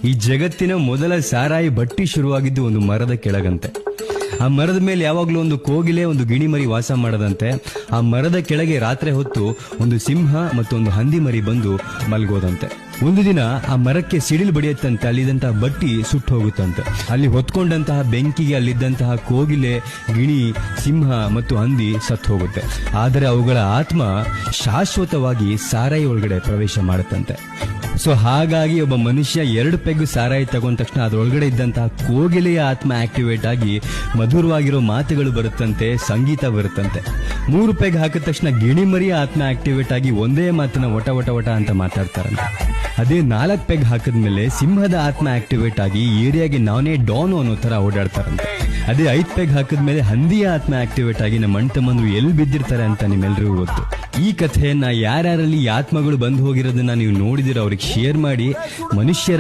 ಈ ಜಗತ್ತಿನ ಮೊದಲ ಸಾರಾಯಿ ಬಟ್ಟಿ ಶುರುವಾಗಿದ್ದು ಒಂದು ಮರದ ಕೆಳಗಂತೆ. ಆ ಮರದ ಮೇಲೆ ಯಾವಾಗ್ಲೂ ಒಂದು ಕೋಗಿಲೆ, ಒಂದು ಗಿಣಿಮರಿ ವಾಸ ಮಾಡದಂತೆ. ಆ ಮರದ ಕೆಳಗೆ ರಾತ್ರಿ ಹೊತ್ತು ಒಂದು ಸಿಂಹ ಮತ್ತು ಒಂದು ಹಂದಿ ಮರಿ ಬಂದು ಮಲ್ಗೋದಂತೆ. ಒಂದು ದಿನ ಆ ಮರಕ್ಕೆ ಸಿಡಿಲು ಬಡಿಯತ್ತಂತೆ, ಅಲ್ಲಿದ್ದಂತಹ ಬಟ್ಟಿ ಸುಟ್ಟು ಹೋಗುತ್ತಂತೆ. ಅಲ್ಲಿ ಹೊತ್ಕೊಂಡಂತಹ ಬೆಂಕಿಗೆ ಅಲ್ಲಿದ್ದಂತಹ ಕೋಗಿಲೆ, ಗಿಣಿ, ಸಿಂಹ ಮತ್ತು ಹಂದಿ ಸತ್ತು ಹೋಗುತ್ತೆ. ಆದರೆ ಅವುಗಳ ಆತ್ಮ ಶಾಶ್ವತವಾಗಿ ಸಾರಾಯಿ ಒಳಗಡೆ ಪ್ರವೇಶ ಮಾಡುತ್ತಂತೆ. ಸೊ ಹಾಗಾಗಿ ಒಬ್ಬ ಮನುಷ್ಯ 2 ಪೆಗ್ ಸಾರಾಯಿ ತಗೊಂಡ ತಕ್ಷಣ ಅದರೊಳಗಡೆ ಇದ್ದಂತಹ ಕೋಗಿಲೆಯ ಆತ್ಮ ಆಕ್ಟಿವೇಟ್ ಆಗಿ ಮಧುರವಾಗಿರೋ ಮಾತುಗಳು ಬರುತ್ತಂತೆ, ಸಂಗೀತ ಬರುತ್ತಂತೆ. 3 ಪೆಗ್ ಹಾಕಿದ ತಕ್ಷಣ ಗಿಣಿಮರಿಯ ಆತ್ಮ ಆಕ್ಟಿವೇಟ್ ಆಗಿ ಒಂದೇ ಮಾತನ್ನ ವಟ ವಟ ವಟ ಅಂತ ಮಾತಾಡ್ತಾರಂತೆ. ಅದೇ 4 ಪೆಗ್ ಹಾಕಿದ್ಮೇಲೆ ಸಿಂಹದ ಆತ್ಮ ಆಕ್ಟಿವೇಟ್ ಆಗಿ ಏರಿಯಾಗೆ ನಾನೇ ಡಾನು ಅನ್ನೋ ತರ ಓಡಾಡ್ತಾರಂತೆ. ಅದೇ 5 ಪೆಗ್ ಹಾಕಿದ್ಮೇಲೆ ಹಂದಿಯ ಆತ್ಮ ಆಕ್ಟಿವೇಟ್ ಆಗಿ ನಮ್ಮ ಅಣ್ಣ ತಮ್ಮಂದ್ರು ಎಲ್ಲಿ ಬಿದ್ದಿರ್ತಾರೆ ಅಂತ ನಿಮ್ಮೆಲ್ರಿಗೂ ಗೊತ್ತು. ಈ ಕಥೆಯನ್ನ ಯಾರ್ಯಾರಲ್ಲಿ ಆತ್ಮಗಳು ಬಂದು ಹೋಗಿರೋದನ್ನ ನೀವು ನೋಡಿದಿರೋ ಅವ್ರಿಗೆ ಶೇರ್ ಮಾಡಿ. ಮನುಷ್ಯರ